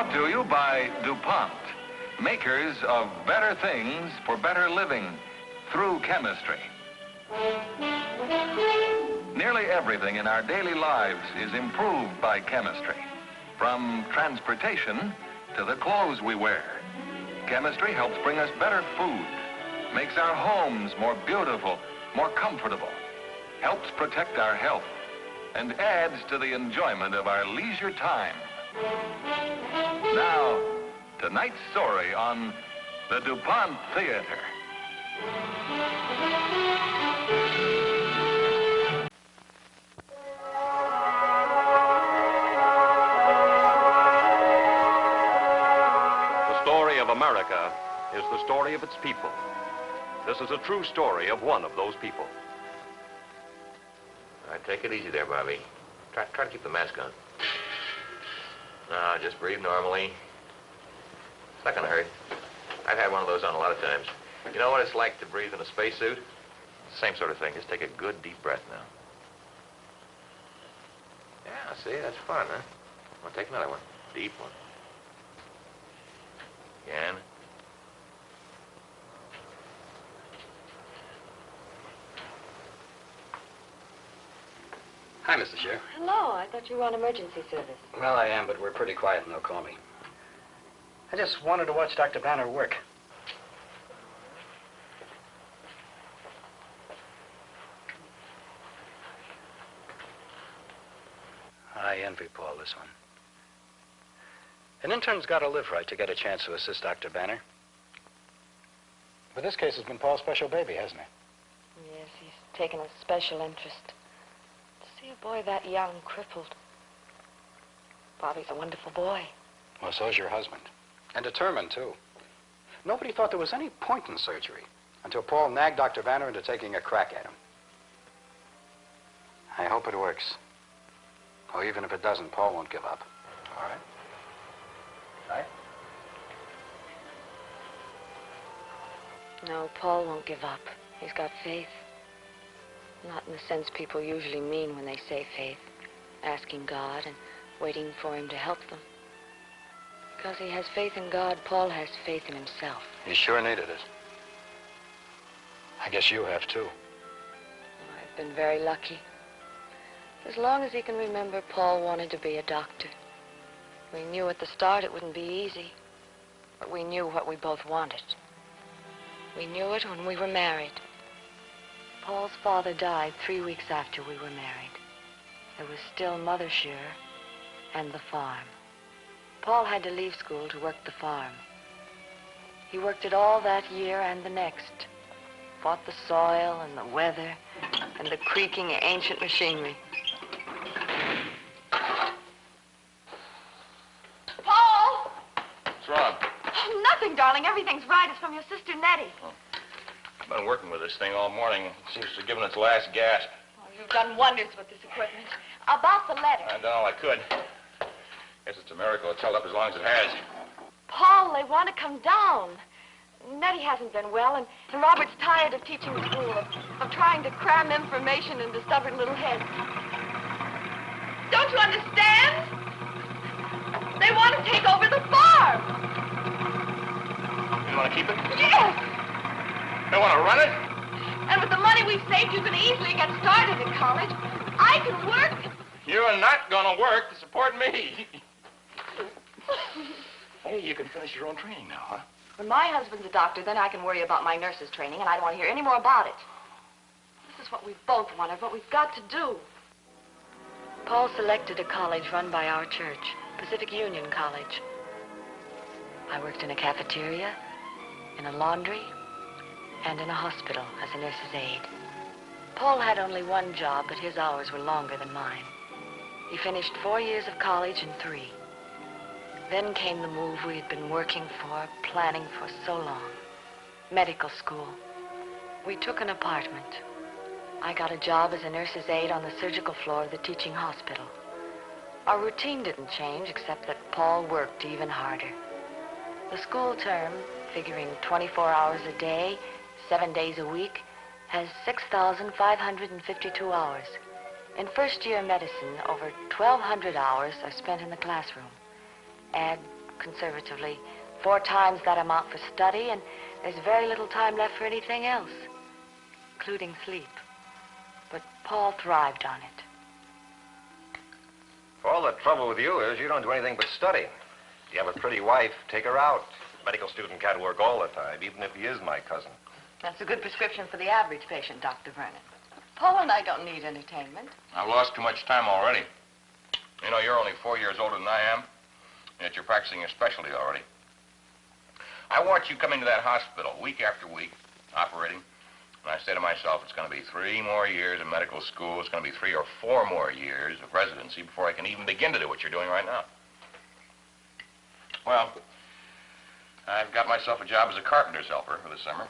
Brought to you by DuPont, makers of better things for better living through chemistry. Nearly everything in our daily lives is improved by chemistry, from transportation to the clothes we wear. Chemistry helps bring us better food, makes our homes more beautiful, more comfortable, helps protect our health, and adds to the enjoyment of our leisure time. Now, tonight's story on the DuPont Theater. The story of America is the story of its people. This is a true story of one of those people. All right, take it easy there, Bobby. Try to keep the mask on. No, just breathe normally. It's not gonna hurt. I've had one of those on a lot of times. You know what it's like to breathe in a spacesuit? Same sort of thing. Just take a good deep breath now. Yeah, see, that's fun, huh? Well, take another one. Deep one. Again. Hi, Mr. Sheriff. Hello. I thought you were on emergency service. Well, I am, but we're pretty quiet and they'll call me. I just wanted to watch Dr. Banner work. I envy Paul this one. An intern's got to live right to get a chance to assist Dr. Banner. But this case has been Paul's special baby, hasn't it? Yes, he's taken a special interest. To see a boy that young, crippled. Bobby's a wonderful boy. Well, so's your husband. And determined, too. Nobody thought there was any point in surgery until Paul nagged Dr. Banner into taking a crack at him. I hope it works. Oh, even if it doesn't, Paul won't give up. All right? Right? No, Paul won't give up. He's got faith. Not in the sense people usually mean when they say faith. Asking God and waiting for him to help them. Because he has faith in God, Paul has faith in himself. He sure needed it. I guess you have, too. I've been very lucky. As long as he can remember, Paul wanted to be a doctor. We knew at the start it wouldn't be easy, but we knew what we both wanted. We knew it when we were married. Paul's father died 3 weeks after we were married. There was still Mother Shearer and the farm. Paul had to leave school to work the farm. He worked it all that year and the next. Fought the soil and the weather and the creaking ancient machinery. Paul! What's wrong? Nothing, darling. Everything's right. It's from your sister Nettie. Oh. I've been working with this thing all morning. It seems to have given its last gasp. Oh, you've done wonders with this equipment. About the letter. I've done all I could. Guess it's a miracle it's held up as long as it has. Paul, they want to come down. Nettie hasn't been well, and Robert's tired of teaching school, of trying to cram information into stubborn little heads. Don't you understand? They want to take over the farm. You want to keep it? Yes. They want to run it? And with the money we've saved, you can easily get started in college. I can work. You're not going to work to support me. Hey, you can finish your own training now, huh? When my husband's a doctor, then I can worry about my nurse's training, and I don't want to hear any more about it. This is what we both wanted, what we've got to do. Paul selected a college run by our church, Pacific Union College. I worked in a cafeteria, in a laundry, and in a hospital as a nurse's aide. Paul had only one job, but his hours were longer than mine. He finished 4 years of college in 3. Then came the move we had been working for, planning for so long. Medical school. We took an apartment. I got a job as a nurse's aide on the surgical floor of the teaching hospital. Our routine didn't change, except that Paul worked even harder. The school term, figuring 24 hours a day, 7 days a week, has 6,552 hours. In first-year medicine, over 1,200 hours are spent in the classroom. Add conservatively, 4 times that amount for study, and there's very little time left for anything else, including sleep. But Paul thrived on it. All the trouble with you is you don't do anything but study. You have a pretty wife, take her out. Medical student can't work all the time, even if he is my cousin. That's a good prescription for the average patient, Dr. Vernon. Paul and I don't need entertainment. I've lost too much time already. You know, you're only 4 years older than I am, yet you're practicing your specialty already. I watch you come into that hospital week after week, operating, and I say to myself, it's going to be 3 more years of medical school, it's going to be 3 or 4 more years of residency before I can even begin to do what you're doing right now. Well, I've got myself a job as a carpenter's helper for the summer.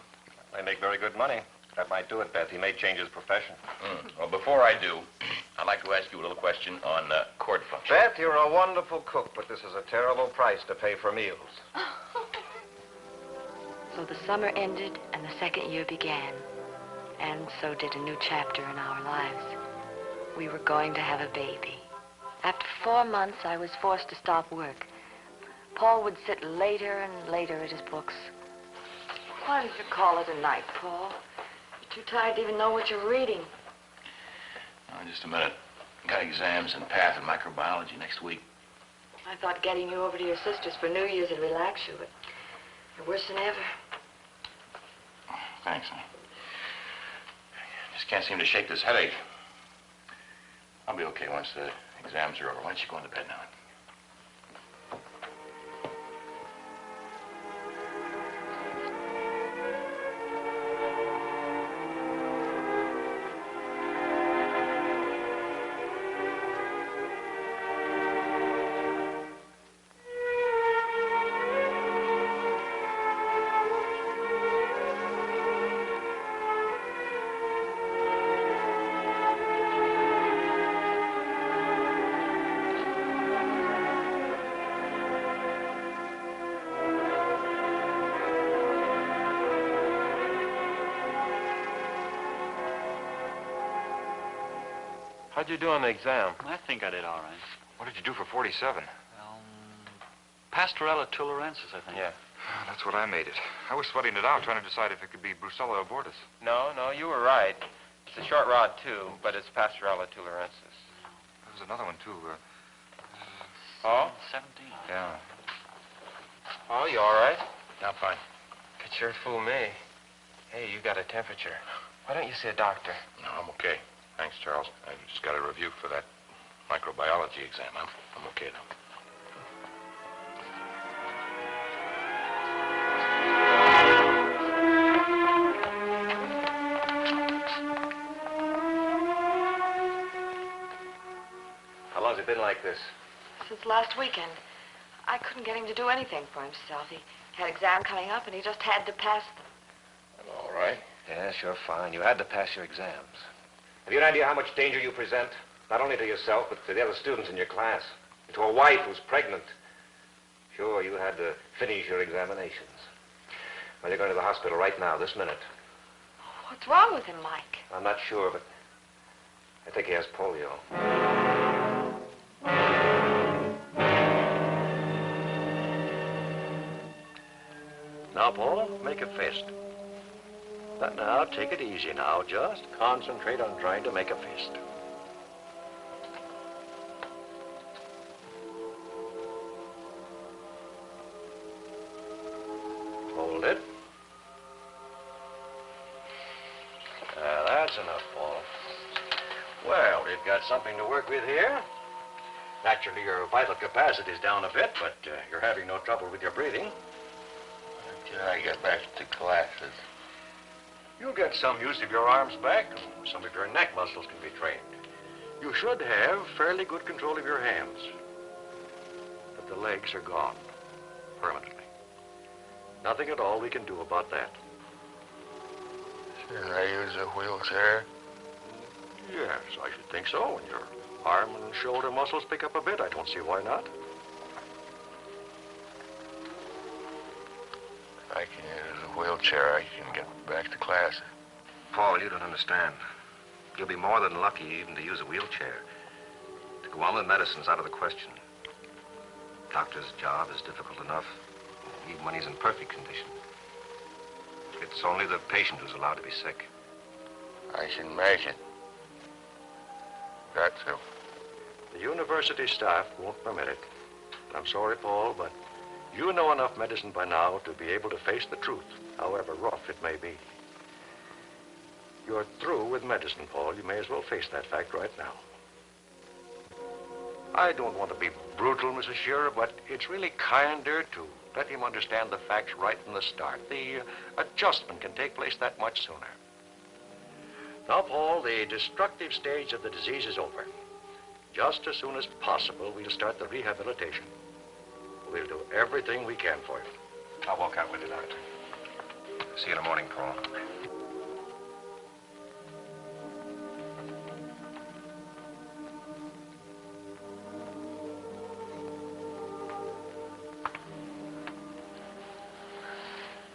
They make very good money. That might do it, Beth. He may change his profession. Well, before I do, I'd like to ask you a little question on cord function. Beth, you're a wonderful cook, but this is a terrible price to pay for meals. So the summer ended and the second year began. And so did a new chapter in our lives. We were going to have a baby. After 4 months, I was forced to stop work. Paul would sit later and later at his books. Why don't you call it a night, Paul? You're too tired to even know what you're reading. Oh, just a minute. Got exams in path and microbiology next week. I thought getting you over to your sister's for New Year's would relax you, but you're worse than ever. Thanks. I just can't seem to shake this headache. I'll be okay once the exams are over. Why don't you go into bed now? How'd you do on the exam? I think I did all right. What did you do for 47? Pastorella tularensis, I think. Yeah. That's what I made it. I was sweating it out, trying to decide if it could be Brucella abortus. No, you were right. It's a short rod, too, but it's Pastorella tularensis. There was another one, too. Oh? 17. Yeah. Oh, you all right? I'm fine. Could sure fool me. Hey, you got a temperature. Why don't you see a doctor? No, I'm okay. Thanks, Charles. I just got a review for that microbiology exam. I'm okay now. How long's it been like this? Since last weekend. I couldn't get him to do anything for himself. He had exam coming up, and he just had to pass them. I'm all right. Yeah, sure, fine. You had to pass your exams. Have you an idea how much danger you present? Not only to yourself, but to the other students in your class. And to a wife who's pregnant. Sure, you had to finish your examinations. Well, you're going to the hospital right now, this minute. What's wrong with him, Mike? I'm not sure, but I think he has polio. Now, Paul, make a fist. Now, take it easy now. Just concentrate on trying to make a fist. Hold it. That's enough, Paul. Well, we've got something to work with here. Naturally, your vital capacity is down a bit, but you're having no trouble with your breathing. Until I get back to classes. You'll get some use of your arms back, and some of your neck muscles can be trained. You should have fairly good control of your hands. But the legs are gone, permanently. Nothing at all we can do about that. Should I use a wheelchair? Yes, I should think so. When your arm and shoulder muscles pick up a bit, I don't see why not. If I can use a wheelchair, I can get back to class. Paul, you don't understand. You'll be more than lucky even to use a wheelchair. To go on with medicine's out of the question. Doctor's job is difficult enough, even when he's in perfect condition. It's only the patient who's allowed to be sick. I can make it. Got to. The university staff won't permit it. I'm sorry, Paul, but you know enough medicine by now to be able to face the truth, however rough it may be. You're through with medicine, Paul. You may as well face that fact right now. I don't want to be brutal, Mrs. Shearer, but it's really kinder to let him understand the facts right from the start. The adjustment can take place that much sooner. Now, Paul, the destructive stage of the disease is over. Just as soon as possible, we'll start the rehabilitation. We'll do everything we can for you. I'll walk out with you, Doctor. See you in the morning, Paul.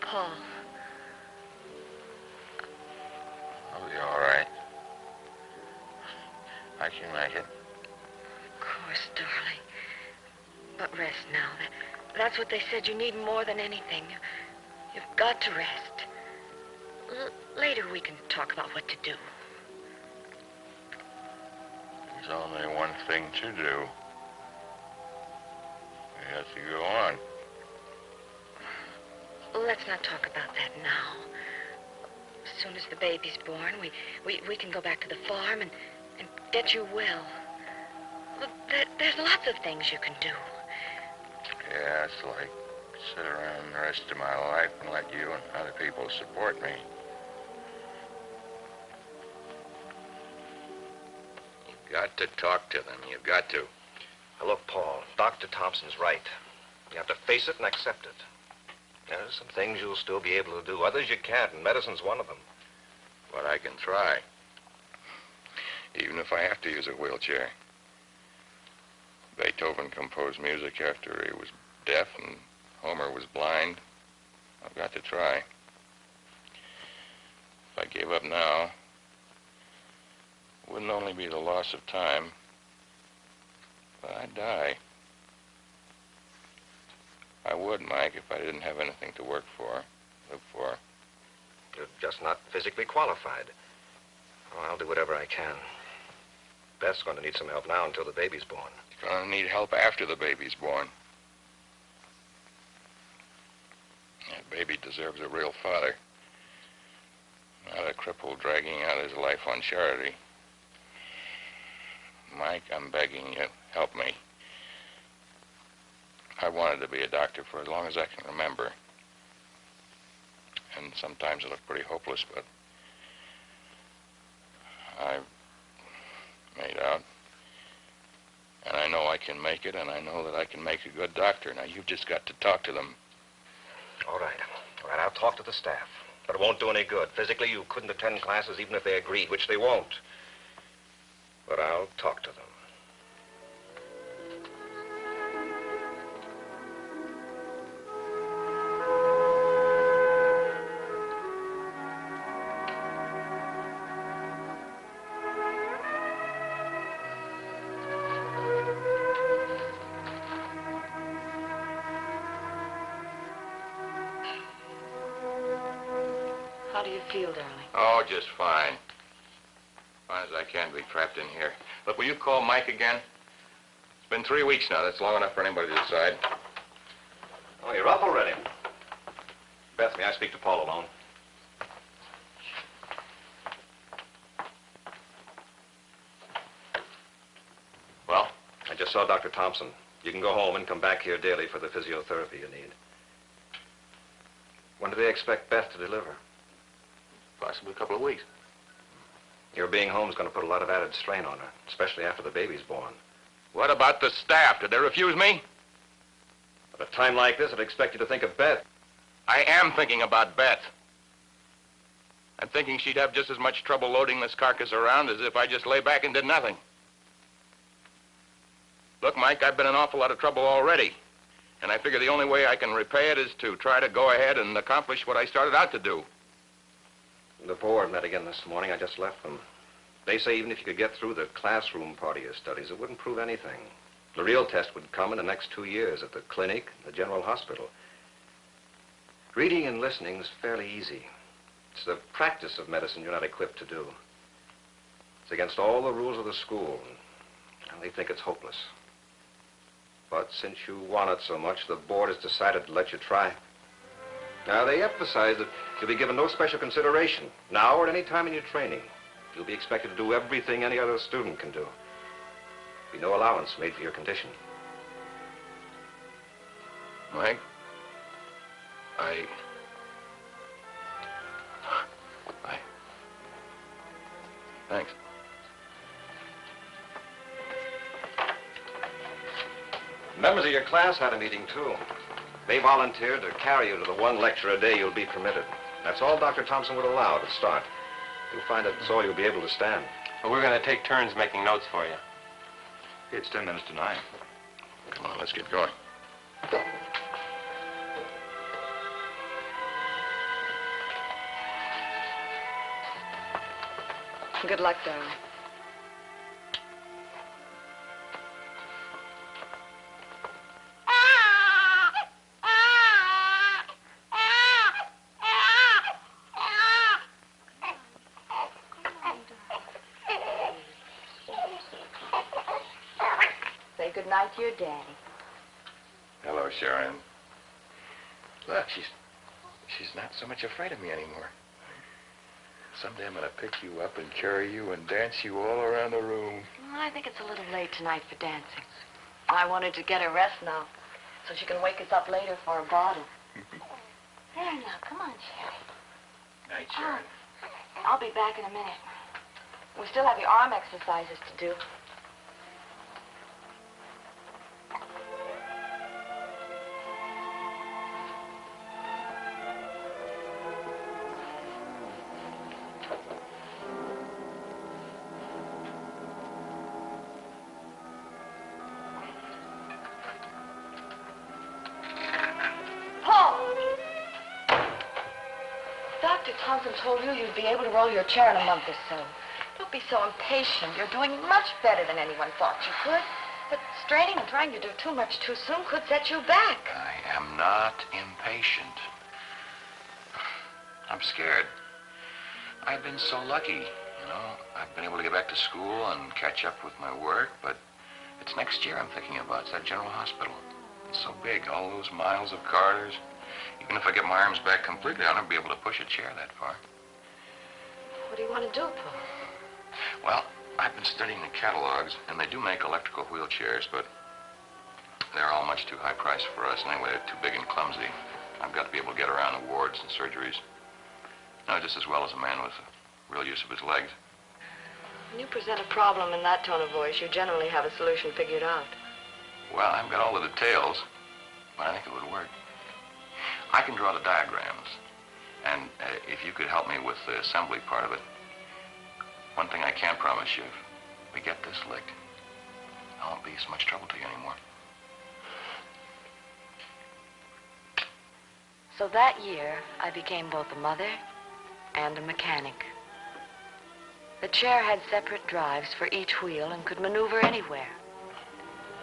Paul. I'll be all right. I can make it. Of course, darling. But rest now. That's what they said you need more than anything. You've got to rest. Later we can talk about what to do. There's only one thing to do. We have to go on. Let's not talk about that now. As soon as the baby's born, we can go back to the farm and get you well. Look, there's lots of things you can do. Yeah, it's like sit around the rest of my life and let you and other people support me. You've got to talk to them. You've got to. Now, look, Paul, Dr. Thompson's right. You have to face it and accept it. There's some things you'll still be able to do. Others you can't, and medicine's one of them. But I can try. Even if I have to use a wheelchair. Beethoven composed music after he was deaf and Homer was blind. I've got to try. If I gave up now, it wouldn't only be the loss of time, but I'd die. I would, Mike, if I didn't have anything to work for, live for. You're just not physically qualified. Oh, I'll do whatever I can. Beth's going to need some help now until the baby's born. She's going to need help after the baby's born. That baby deserves a real father. Not a cripple dragging out his life on charity. Mike, I'm begging you, help me. I wanted to be a doctor for as long as I can remember. And sometimes it looked pretty hopeless, but I've made out. And I know I can make it, and I know that I can make a good doctor. Now, you've just got to talk to them. All right, I'll talk to the staff. But it won't do any good. Physically, you couldn't attend classes even if they agreed, which they won't. But I'll talk to them. How do you feel, darling? Oh, just fine. Fine as I can be trapped in here. Look, will you call Mike again? It's been 3 weeks now. That's long enough for anybody to decide. Oh, you're up already. Beth, may I speak to Paul alone? Well, I just saw Dr. Thompson. You can go home and come back here daily for the physiotherapy you need. When do they expect Beth to deliver? Possibly a couple of weeks. Your being home is going to put a lot of added strain on her, especially after the baby's born. What about the staff? Did they refuse me? At a time like this, I'd expect you to think of Beth. I am thinking about Beth. I'm thinking she'd have just as much trouble loading this carcass around as if I just lay back and did nothing. Look, Mike, I've been in an awful lot of trouble already. And I figure the only way I can repay it is to try to go ahead and accomplish what I started out to do. The board met again this morning. I just left them. They say even if you could get through the classroom part of your studies, it wouldn't prove anything. The real test would come in the next 2 years at the clinic, the general hospital. Reading and listening is fairly easy. It's the practice of medicine you're not equipped to do. It's against all the rules of the school, and they think it's hopeless. But since you want it so much, the board has decided to let you try. Now, they emphasize that you'll be given no special consideration, now or at any time in your training. You'll be expected to do everything any other student can do. There'll be no allowance made for your condition. Mike, Thanks. Members of your class had a meeting, too. They volunteered to carry you to the 1 lecture a day you'll be permitted. That's all Dr. Thompson would allow to start. You'll find that's all you'll be able to stand. Well, we're going to take turns making notes for you. It's 10 minutes to 9. Come on, let's get going. Good luck, darling. Say goodnight to your daddy. Hello, Sharon. Look, she's not so much afraid of me anymore. Someday I'm going to pick you up and carry you and dance you all around the room. Well, I think it's a little late tonight for dancing. I wanted to get her rest now, so she can wake us up later for a bottle. There now, come on, Sherry. Night, Sharon. I'll be back in a minute. We still have your arm exercises to do. Dr. Thompson told you you'd be able to roll your chair in a month or so. Don't be so impatient. You're doing much better than anyone thought you could. But straining and trying to do too much too soon could set you back. I am not impatient. I'm scared. I've been so lucky, you know. I've been able to get back to school and catch up with my work, but it's next year I'm thinking about. It's that general hospital. It's so big, all those miles of corridors. Even if I get my arms back completely, I'll never be able to push a chair that far. What do you want to do, Paul? Well, I've been studying the catalogs, and they do make electrical wheelchairs, but they're all much too high priced for us. And anyway, they're too big and clumsy. I've got to be able to get around the wards and surgeries. No, just as well as a man with real use of his legs. When you present a problem in that tone of voice, you generally have a solution figured out. Well, I haven't got all the details, but I think it would work. I can draw the diagrams, and if you could help me with the assembly part of it, one thing I can promise you, if we get this licked, I won't be so much trouble to you anymore. So that year, I became both a mother and a mechanic. The chair had separate drives for each wheel and could maneuver anywhere.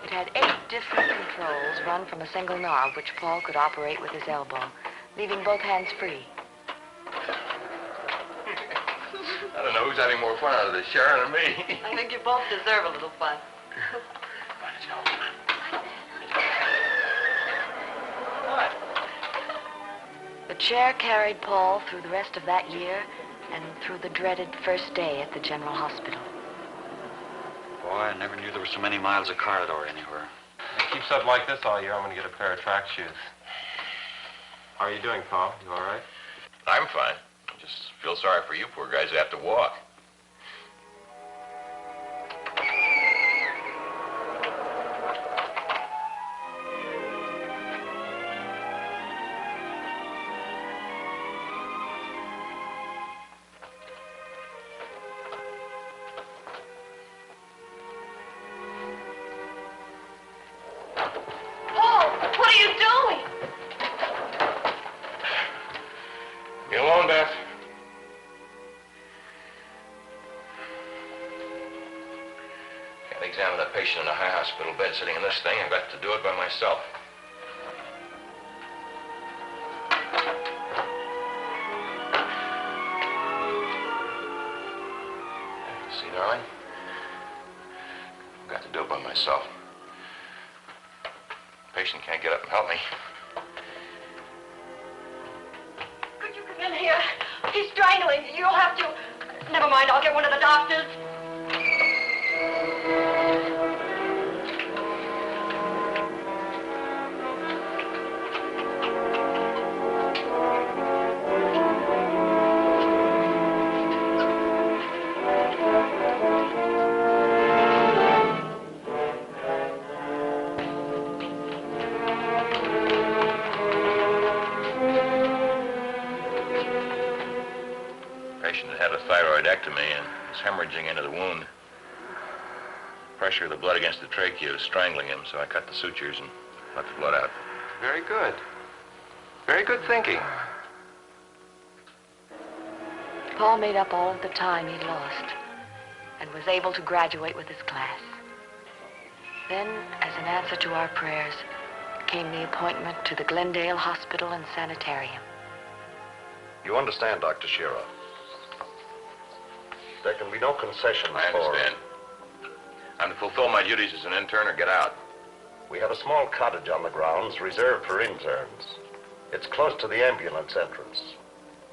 It had 8 different controls run from a single knob, which Paul could operate with his elbow, leaving both hands free. I don't know who's having more fun out of this, Sharon or me. I think you both deserve a little fun. What? The chair carried Paul through the rest of that year and through the dreaded first day at the general hospital. Boy, I never knew there were so many miles of corridor anywhere. If it keeps up like this all year, I'm going to get a pair of track shoes. How are you doing, Paul? You all right? I'm fine. I just feel sorry for you poor guys who have to walk. examine a patient in a high hospital bed sitting in this thing, I've got to do it by myself. See, darling? I've got to do it by myself. Patient can't get up and help me. Could you come in here? He's strangling. You'll have to... Never mind, I'll get one of the doctors. Patient had a thyroidectomy and was hemorrhaging into the wound. Pressure of the blood against the trachea was strangling him, so I cut the sutures and let the blood out. Very good. Very good thinking. Paul made up all of the time he'd lost and was able to graduate with his class. Then, as an answer to our prayers, came the appointment to the Glendale Hospital and Sanitarium. You understand, Dr. Shearer. There can be no concessions I understand. I'm to fulfill my duties as an intern or get out. We have a small cottage on the grounds reserved for interns. It's close to the ambulance entrance.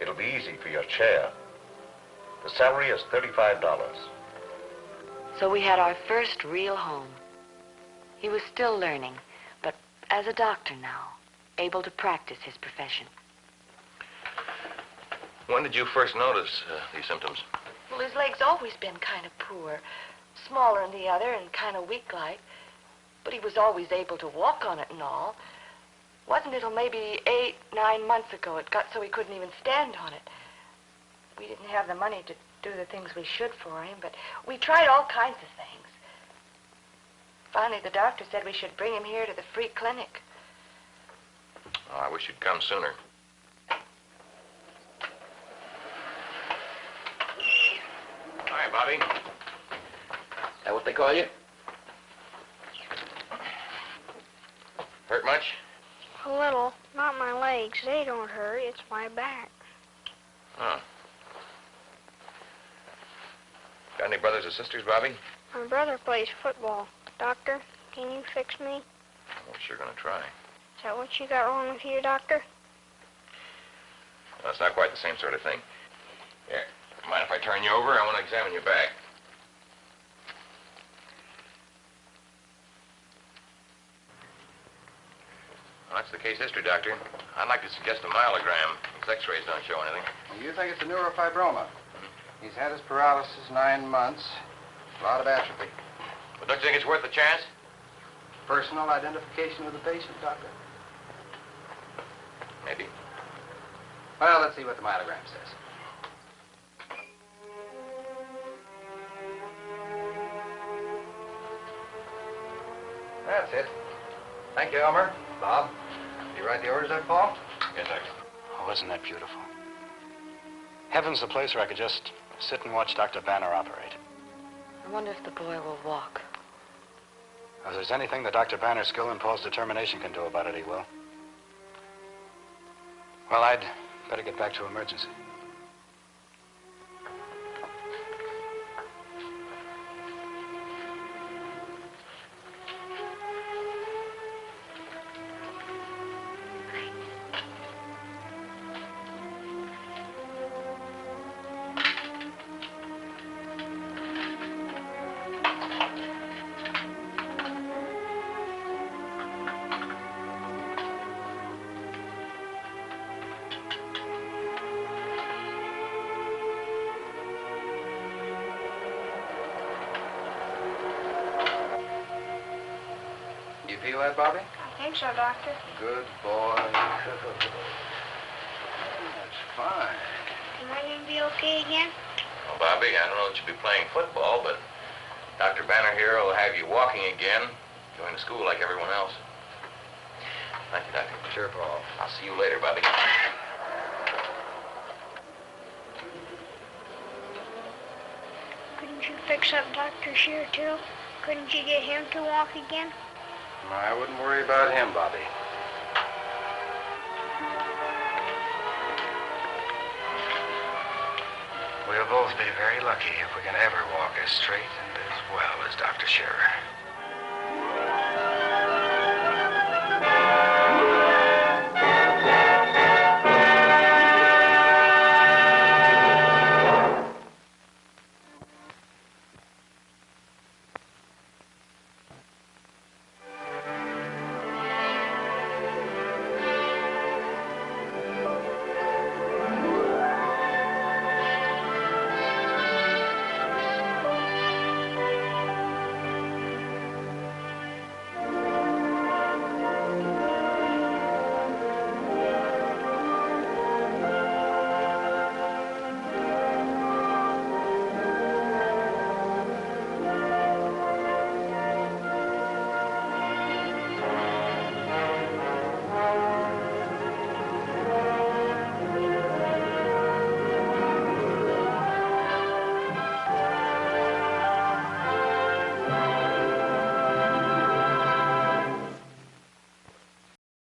It'll be easy for your chair. The salary is $35. So we had our first real home. He was still learning, but as a doctor now, able to practice his profession. When did you first notice these symptoms? Well, his leg's always been kind of poor, smaller than the other and kind of weak-like. But he was always able to walk on it and all. Wasn't it till maybe 8, 9 months ago it got so he couldn't even stand on it. We didn't have the money to do the things we should for him, but we tried all kinds of things. Finally, the doctor said we should bring him here to the free clinic. Oh, I wish you'd come sooner. Hi, Bobby. That what they call you? Hurt much? A little. Not my legs. They don't hurt. It's my back. Huh. Got any brothers or sisters, Bobby? My brother plays football. Doctor, can you fix me? We're sure gonna try. Is that what you got wrong with you, Doctor? Well, it's not quite the same sort of thing. Here, mind if I turn you over? I want to examine your back. Well, that's the case history, Doctor. I'd like to suggest a myelogram. These x-rays don't show anything. You think it's a neurofibroma? He's had his paralysis 9 months. A lot of atrophy. But don't you think it's worth a chance? Personal identification of the patient, Doctor? Maybe. Well, let's see what the myelogram says. That's it. Thank you, Elmer. Bob, you write the orders up, Paul? Yes, Doctor. Oh, isn't that beautiful? Heaven's the place where I could just sit and watch Dr. Banner operate. I wonder if the boy will walk. If there's anything that Dr. Banner's skill and Paul's determination can do about it, he will. Well, I'd better get back to emergency. You feel that, Bobby? I think so, Doctor. Good boy. That's fine. Am I going to be okay again? Well, Bobby, I don't know that you'll be playing football, but Dr. Banner here will have you walking again, going to school like everyone else. Thank you, Doctor. Sure, Paul. I'll see you later, Bobby. Couldn't you fix up Dr. Shear, too? Couldn't you get him to walk again? I wouldn't worry about him, Bobby. We'll both be very lucky if we can ever walk as straight and as well as Dr. Scherer.